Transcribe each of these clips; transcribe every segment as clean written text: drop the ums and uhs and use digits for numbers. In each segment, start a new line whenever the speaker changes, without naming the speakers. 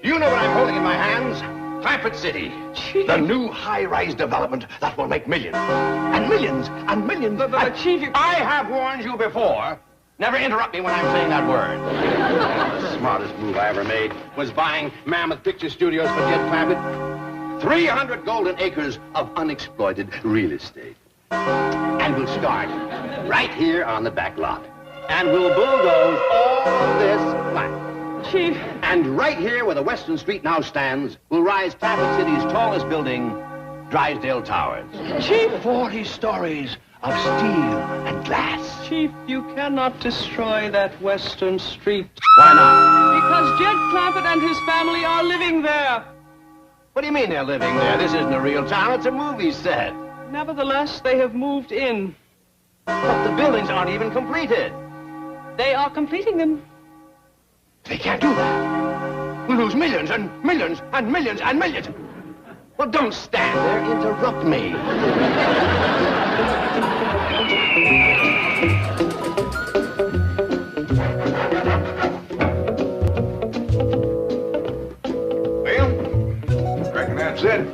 Do you know what I'm holding in my hands? Clampett City.
Chief.
The new high-rise development that will make millions. And millions and millions.
But Chief,
I have warned you before. Never interrupt me when I'm saying that word. The smartest move I ever made was buying Mammoth Picture Studios for Jed Clampett. 300 golden acres of unexploited real estate. And we'll start right here on the back lot. And we'll bulldoze all this land.
Chief.
And right here where the Western Street now stands, will rise Clampett City's tallest building, Drysdale Towers.
Chief.
40 stories of steel and glass.
Chief, you cannot destroy that Western Street.
Why not?
Because Jed Clampett and his family are living there.
What do you mean they're living there? This isn't a real town, it's a movie set.
Nevertheless, they have moved in.
But the buildings aren't even completed.
They are completing them.
They can't do that. We'll lose millions and millions and millions and millions. Well, don't stand there. Interrupt me.
Well, reckon that's it.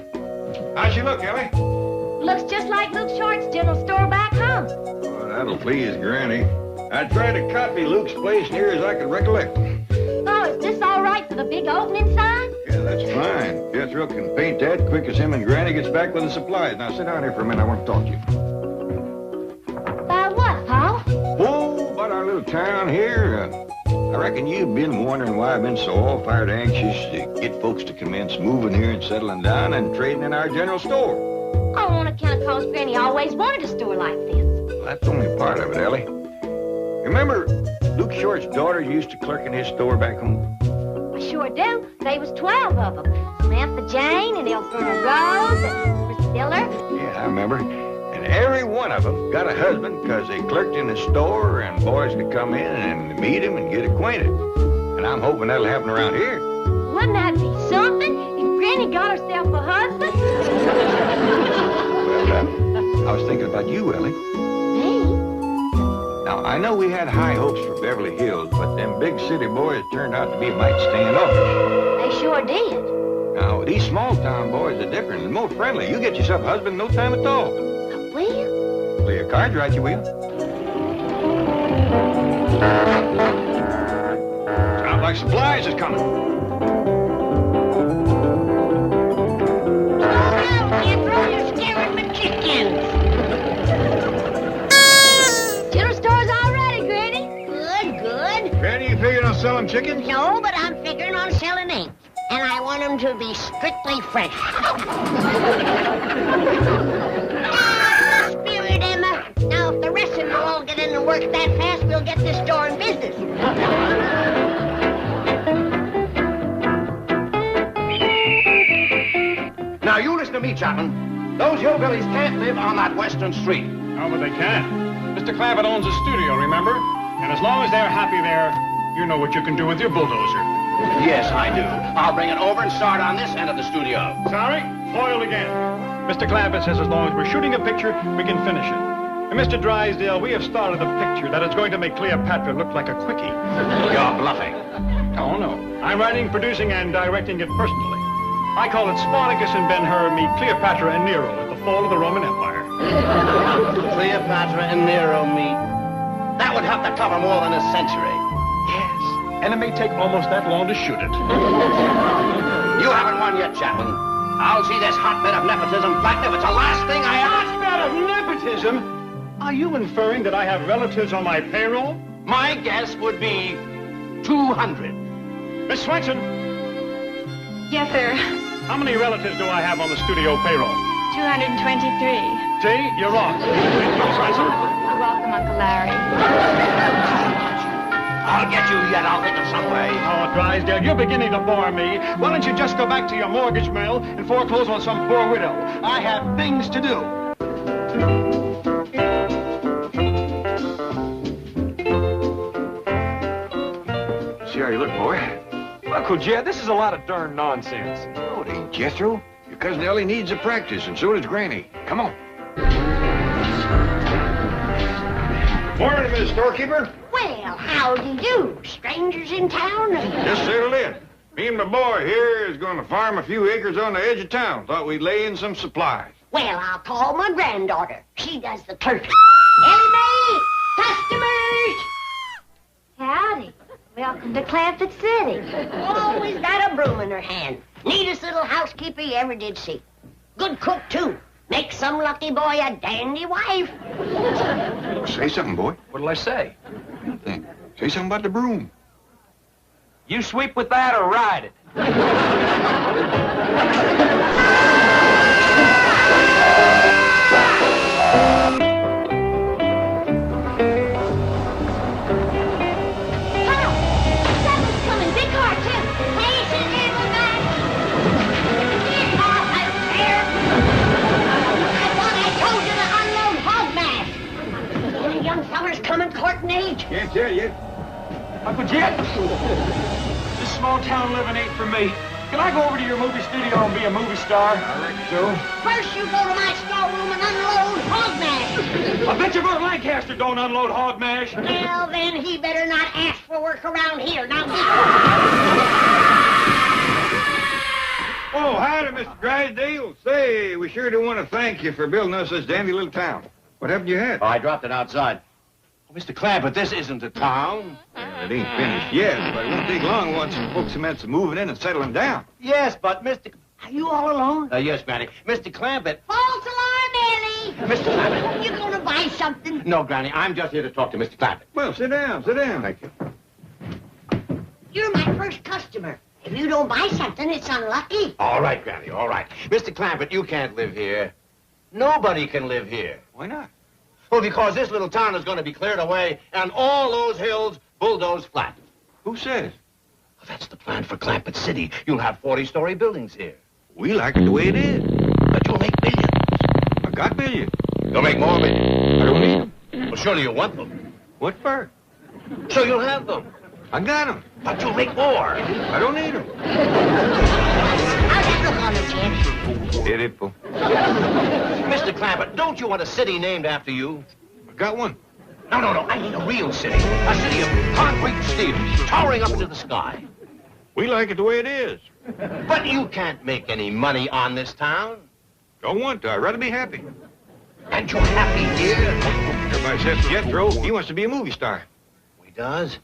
How's she look, Ellie?
Looks just like Luke Short's general store back home.
Well, that'll please Granny. I tried to copy Luke's place near as I could recollect.
Oh, is this all right for the big opening sign?
Yeah, that's fine. Jethro can paint that quick as him and Granny gets back with the supplies. Now, sit down here for a minute. I want to talk to you.
About what, Pa?
Oh, about our little town here. I reckon you've been wondering why I've been so all-fired anxious to get folks to commence moving here and settling down and trading in our general store.
Oh, on account of cause Granny always wanted a store like this.
Well, that's only part of it, Ellie. Remember, Luke Short's daughter used to clerk in his store back home?
I sure do. They was 12 of them. Samantha Jane and Elfrida Rose and Priscilla.
Yeah, I remember. And every one of them got a husband because they clerked in the store and boys could come in and meet him and get acquainted. And I'm hoping that'll happen around here.
Wouldn't that be something if Granny got herself a husband?
Well, I was thinking about you, Ellie.
Me?
Now, I know we had high hopes for Beverly Hills, but them big city boys turned out to be mighty standoffish.
They sure did.
Now, these small-town boys are different and more friendly. You get yourself a husband in no time at all.
Well?
Play your cards right, you will. Sounds like supplies is coming.
You're scaring my chickens. General store's all ready, Granny. Good.
Granny, you figuring on selling chickens?
No, but I'm figuring on selling eggs. And I want them to be strictly fresh. Spirit, Emma. Now, if the rest of them all get in and work that fast, we'll get this store in business.
Now, you listen to me, Chapman. Those hillbillies can't live on that Western Street.
No, but they can. Mr. Clampett owns a studio, remember? And as long as they're happy there, you know what you can do with your bulldozer.
Yes, I do. I'll bring it over and start on this end of the studio.
Sorry? Foiled again. Mr. Clampett says as long as we're shooting a picture, we can finish it. And Mr. Drysdale, we have started a picture that is going to make Cleopatra look like a quickie.
You're bluffing.
Oh, no. I'm writing, producing, and directing it personally. I call it Spartacus and Ben-Hur meet Cleopatra and Nero at the fall of the Roman Empire.
Cleopatra and Nero meet. That would have to cover more than a century.
Yes. And it may take almost that long to shoot it.
You haven't won yet, Chapman. I'll see this hotbed of nepotism flattened if it's the last thing I ever...
Hotbed of nepotism? Are you inferring that I have relatives on my payroll?
My guess would be 200.
Miss Swenson,
Yes, sir.
how many relatives do I have on the studio payroll?
223.
See, you're wrong. Miss Swenson?
You're welcome, Uncle Larry.
I'll get you yet. I'll think of some way.
Oh, Drysdale, you're beginning to bore me. Why don't you just go back to your mortgage mill and foreclose on some poor widow? I have things to do.
See how you look, boy.
Uncle Jed, this is a lot of darn nonsense.
Oh, it ain't, Jethro. Your cousin Ellie needs a practice, and so does Granny. Come on. Morning, Miss Storekeeper.
Well, how do you do? Strangers in town?
Just settled in. Me and my boy here is going to farm a few acres on the edge of town. Thought we'd lay in some supplies.
Well, I'll call my granddaughter. She does the clerking. Ellie Mae! Customers!
Howdy. Welcome to Clamford City.
Always got a broom in her hand. Neatest little housekeeper you ever did see. Good cook, too. Make some lucky boy a dandy wife.
Say something, boy.
What'll I say?
Say something about the broom.
You sweep with that or ride it?
Can't tell you.
Uncle Jed, this small town living ain't for me. Can I go over to your movie studio and be a movie star?
I reckon so.
First you go to my storeroom and unload hog mash.
I bet your Burt Lancaster don't unload hog mash.
Well, then he better not ask for work around here. Now,
Oh, howdy, Mr. Drysdale. Say, we sure do want to thank you for building us this dandy little town. What happened to your hat?
Oh, I dropped it outside. Oh, Mr. Clampett, this isn't a town.
It ain't finished yet, but it won't take long once folks commence moving in and settling down.
Yes, but Mr.
are you all alone?
Yes, Granny. Mr. Clampett.
False alarm, Ellie.
Mr. Clampett.
You gonna buy something?
No, Granny, I'm just here to talk to Mr. Clampett.
Well, sit down, sit down.
Thank you.
You're my first customer. If you don't buy something, it's unlucky.
All right, Granny, all right. Mr. Clampett, you can't live here. Nobody can live here.
Why not?
Well, because this little town is going to be cleared away and all those hills bulldozed flat.
Who says?
Well, that's the plan for Clampett City. You'll have 40-story buildings here.
We like it the way it is.
But you'll make millions.
I got millions.
You'll make more millions.
I don't need them.
Well, surely you want them.
What for?
So you'll have them.
I got them.
But you'll make more.
I don't need them.
How's that look on them, kid?
Pitiful.
Mr. Clampett, don't you want a city named after you?
I got one.
No, I need a real city. A city of concrete and steel, towering up into the sky.
We like it the way it is.
But you can't make any money on this town.
Don't want to. I'd rather be happy.
And you're happy here?
Everybody says Jethro, he wants to be a movie star.
He does?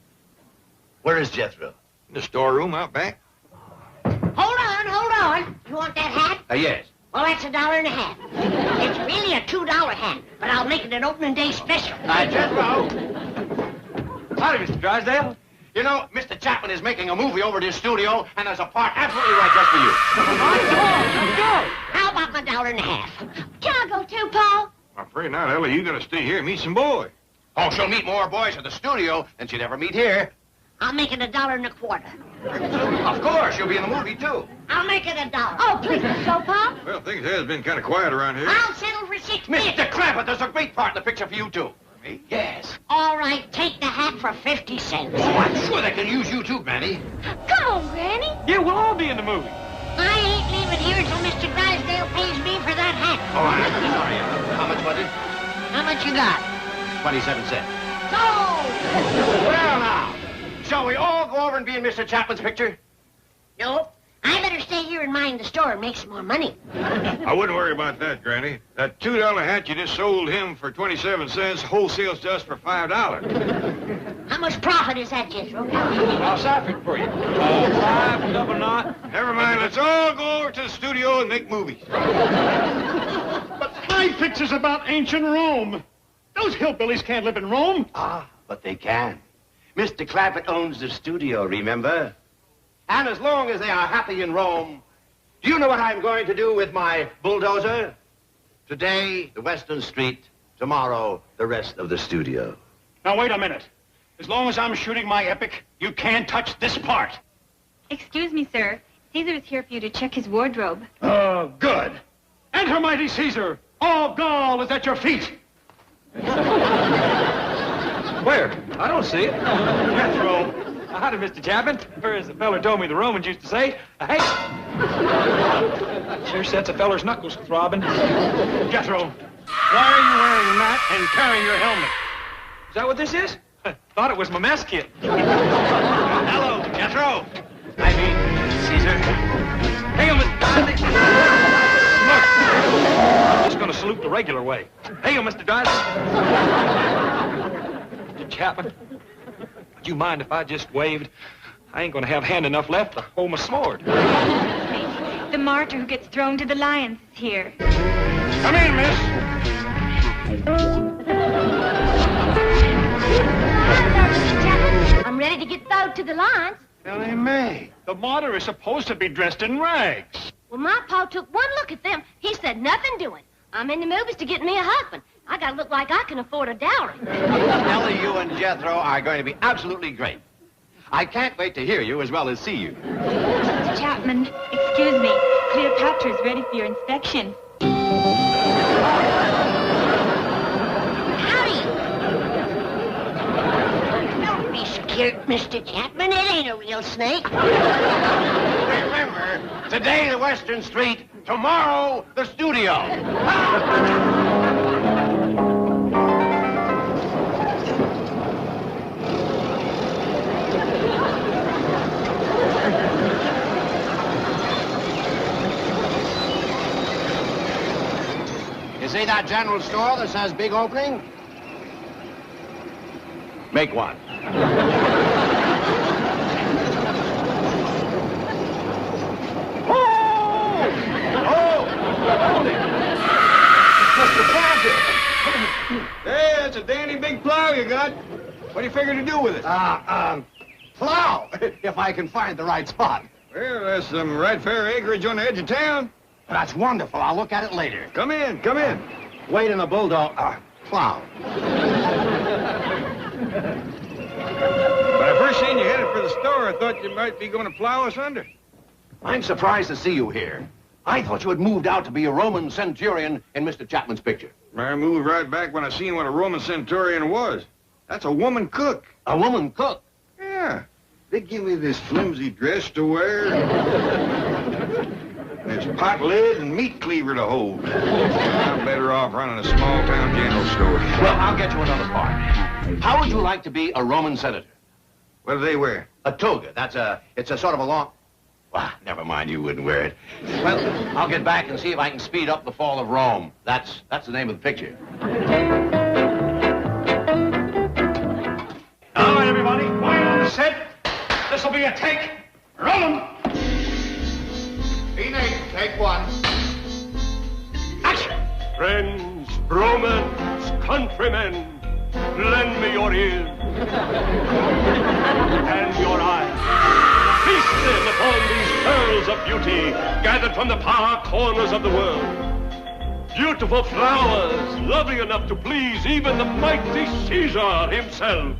Where is Jethro?
In the storeroom out back.
Hold on. You want that hat?
Yes.
Well, that's $1.50. It's really a $2 hat, but I'll make it an opening day special.
Jethro.
Howdy, Mr. Drysdale.
You know, Mr. Chapman is making a movie over at his studio, and there's a part absolutely right just for you.
How about my $1.50?
Can I go too, Paul?
I'm afraid not, Ellie. You gotta stay here and meet some boys.
Oh, she'll meet more boys at the studio than she'd ever meet here.
I'll make it $1.25.
Of course, you'll be in the movie, too.
I'll make it $1.
Oh, please don't go, Paul.
Well, things has been kind of quiet around here.
I'll settle for $6.50.
Mr. Clampett, there's a great part in the picture for you, too.
Me?
Yes.
All right, take the hat for 50 cents.
Oh, I'm sure they can use you, too, Granny.
Come on, Granny.
Yeah, we'll all be in the movie.
I ain't leaving here till Mr. Drysdale pays me for that hat.
Oh, I'm sorry. How much was it?
How much you got?
27 cents.
No!
Well, now, shall we all go over and be in Mr. Chapman's picture?
Nope. I better stay here and mind the store and make some more money.
I wouldn't worry about that, Granny. That $2 hat you just sold him for 27 cents wholesales to us for $5.
How much profit is that, Jethro?
I'll sap it for you. 5, double knot.
Never mind. Let's all go over to the studio and make movies.
But my picture's about ancient Rome. Those hillbillies can't live in Rome.
Ah, but they can. Mr. Clampett owns the studio, remember? And as long as they are happy in Rome, do you know what I'm going to do with my bulldozer? Today, the Western Street. Tomorrow, the rest of the studio.
Now, wait a minute. As long as I'm shooting my epic, you can't touch this part.
Excuse me, sir. Caesar is here for you to check his wardrobe.
Oh, good. Enter, mighty Caesar. All Gaul is at your feet.
Where? I don't see it.
Jethro.
Howdy, Mr. Chapman. Or as the feller told me the Romans used to say, hey. Sure sets a feller's knuckles throbbing.
Jethro, why are you wearing that and carrying your helmet?
Is that what this is? Thought it was my mess kit.
Hello, Jethro. I mean,
regular way. Hey, Mr. Dryden. Mr. Chapman, would you mind if I just waved? I ain't gonna have hand enough left to hold my sword.
The martyr who gets thrown to the lions is here.
Come in, miss.
I'm ready to get thrown to the lions.
Ellie Mae, the martyr is supposed to be dressed in rags.
Well, my pa took one look at them. He said nothing doing. I'm in the movies to get me a husband. I gotta look like I can afford a dowry.
Ellie, you and Jethro are going to be absolutely great. I can't wait to hear you as well as see you.
Mr. Chapman, excuse me. Cleopatra is ready for your inspection.
Howdy. Don't be scared, Mr. Chapman. It ain't a real snake.
Remember, today the Western Street, tomorrow the studio. You see that general store that says big opening? Make one.
Mr. Planter! Hey, that's a dandy big plow you got. What do you figure to do with it?
Plow, if I can find the right spot.
Well, there's some right fair acreage on the edge of town.
That's wonderful. I'll look at it later.
Come in, come in.
Wait in the bulldog. Plow.
When I first seen you headed for the store, I thought you might be going to plow us under.
I'm surprised to see you here. I thought you had moved out to be a Roman centurion in Mr. Chapman's picture.
I moved right back when I seen what a Roman centurion was. That's a woman cook.
A woman cook?
Yeah. They give me this flimsy dress to wear. There's pot lid and meat cleaver to hold. I'm better off running a small-town general store.
Well, I'll get you another part. How would you like to be a Roman senator?
What do they wear?
A toga. It's a sort of a long... Well, never mind, you wouldn't wear it. Well, I'll get back and see if I can speed up the fall of Rome. That's the name of the picture.
All right, everybody, quiet on the set. This'll be a take. Roll 'em.
Scene 8, take one.
Action! Friends, Romans, countrymen, lend me your ears and your eyes. Feast then upon these pearls of beauty gathered from the far corners of the world. Beautiful flowers, lovely enough to please even the mighty Caesar himself.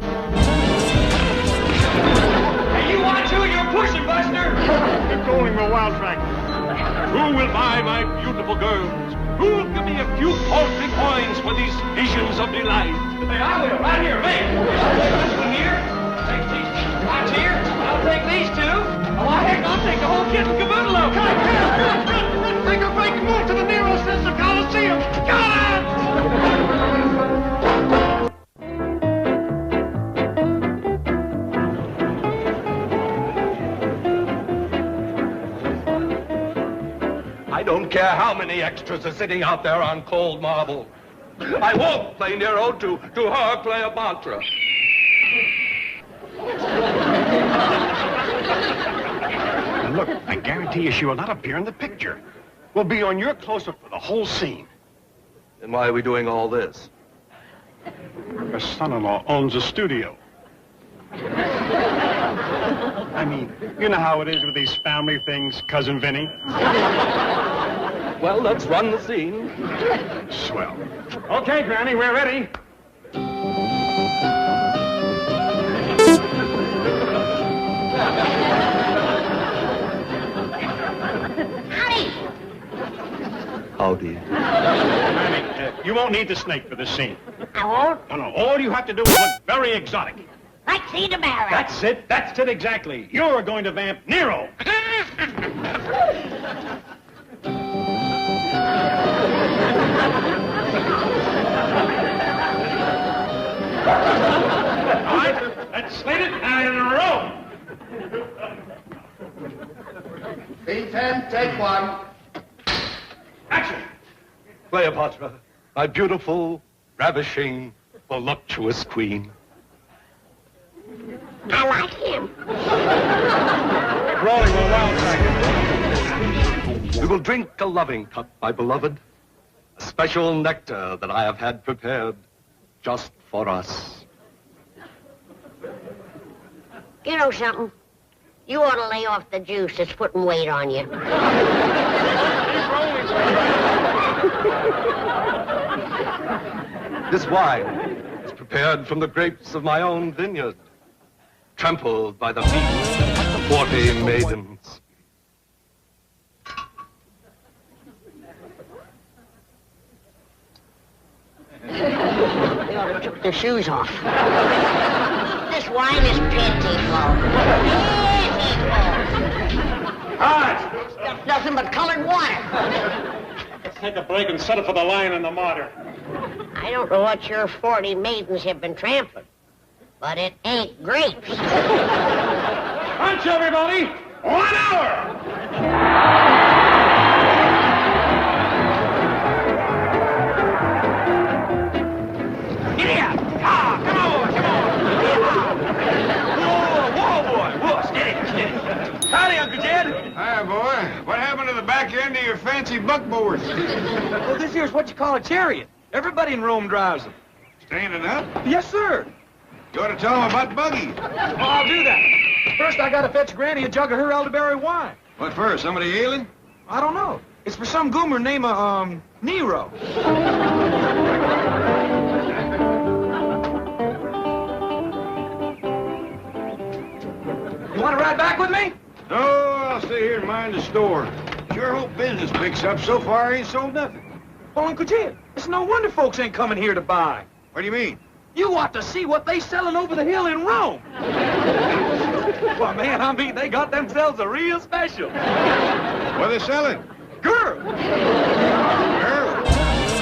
Hey, you watch who you're pushing, Buster.
Keep going, my wild track. Who will buy my beautiful girls? Who'll give me a few paltry coins for these visions of delight?
Hey, I will. Right here, me. I'll take this one here. Take these spots here. I'll take these two. Oh, heck, I'll take the whole kit and caboodle of them.
Make a break and move to the Nero Center Coliseum. Come on! I don't care how many extras are sitting out there on cold marble. I won't play Nero to her Cleopatra. And look, I guarantee you she will not appear in the picture. We'll be on your close-up for the whole scene.
Then why are we doing all this?
Her son-in-law owns a studio. I mean, you know how it is with these family things, Cousin Vinny.
Well, let's run the scene.
Swell. Okay, Granny, we're ready.
Howdy.
Howdy.
Granny, you won't need the snake for this scene.
I won't.
No, all you have to do is look very exotic.
Like Cedar Barrel.
That's it exactly. You're going to vamp Nero. All right, let's slate it and roll.
Scene 10, take one.
Action.
Cleopatra,
my beautiful, ravishing, voluptuous queen.
I like him.
Rolling a wild dragon. We will drink a loving cup, my beloved. A special nectar that I have had prepared just for us.
You know something? You ought to lay off the juice that's putting weight on you.
This wine is prepared from the grapes of my own vineyard, trampled by the feet of 40 maidens.
They ought to took their shoes off. This wine is pitiful.
All right.
That's nothing but colored water.
Let's take a break and settle for the Lion and the Martyr.
I don't know what your 40 maidens have been trampling, but it ain't grapes.
Punch, everybody! 1 hour! Giddy up! Ah, come on! Whoa, boy! Whoa, steady! Howdy, Uncle Jed!
Hi, boy. What happened to the back end of your fancy buckboard?
Well, this here's what you call a chariot. Everybody in Rome drives them.
Standing up?
Yes, sir.
You ought to tell them about Buggy.
Oh, I'll do that. First, I gotta fetch Granny a jug of her elderberry wine.
What for? Somebody ailing?
I don't know. It's for some goomer named, Nero. You want to ride back with me?
No, I'll stay here and mind the store. Sure hope business picks up. So far, I ain't sold nothing.
Oh, Uncle Jed, it's no wonder folks ain't coming here to buy.
What do you mean?
You ought to see what they selling over the hill in Rome. Well, man, I mean, they got themselves a real special.
What are they selling?
Girl.
Girl?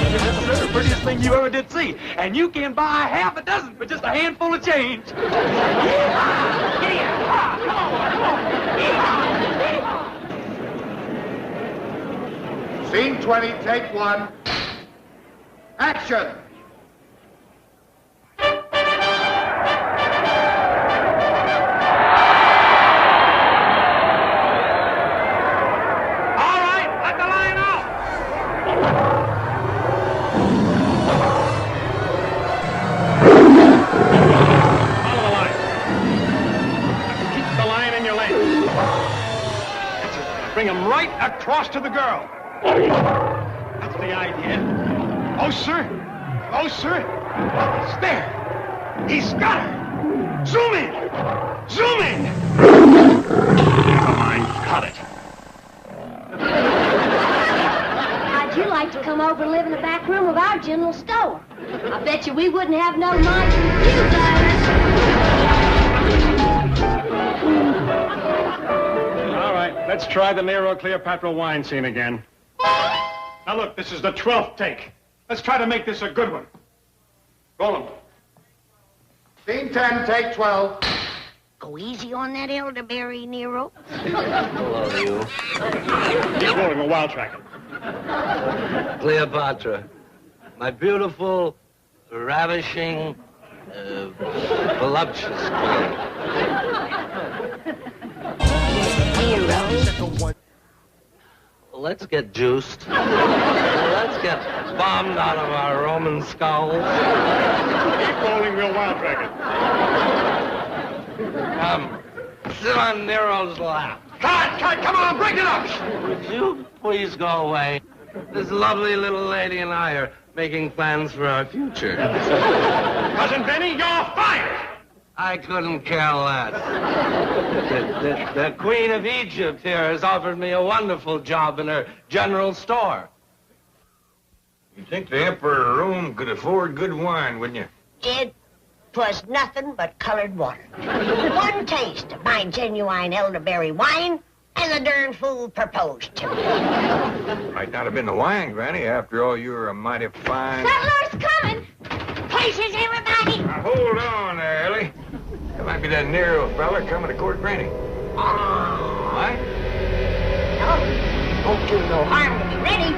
Yes, sir, prettiest thing you ever did see. And you can buy half a dozen for just a handful of change. Yeehaw! Get here! Ah, come on!
Scene 20, take 1. Action!
All right, let the lion out! Follow the line. Keep the lion in your lane. That's it. Bring him right across to the girl. That's the idea. Oh, sir. Oh, sir. There. He's got her. Zoom in. Zoom in. Never mind. Cut it.
How'd you like to come over and live in the back room of our general store? I bet you we wouldn't have no minds with you guys.
All right, let's try the Nero Cleopatra wine scene again. Now look, this is the 12th take. Let's try to make this a good one. Roll 'em.
Scene 10, take 12.
Go easy on that elderberry, Nero.
Hello, you.
He's rolling a wild tracker.
Cleopatra, my beautiful, ravishing, voluptuous queen.
Nero.
Let's get juiced. Let's get bombed out of our Roman skulls.
Keep rolling real wild tracker.
Come, sit on Nero's lap.
Cut! Come on, break it up!
Would you please go away? This lovely little lady and I are making plans for our future.
Cousin Benny, you're fired!
I couldn't care less. The Queen of Egypt here has offered me a wonderful job in her general store.
You'd think the Emperor of Rome could afford good wine, wouldn't you?
Jed, 'twas nothing but colored water. One taste of my genuine elderberry wine, and the darn fool proposed to me.
Might not have been the wine, Granny. After all, you were a mighty fine...
Settlers coming!
Places, everybody!
Now, hold on there, Ellie. That might be that Nero fella coming to court Granny.
Oh,
What?
no, won't do no harm to be ready.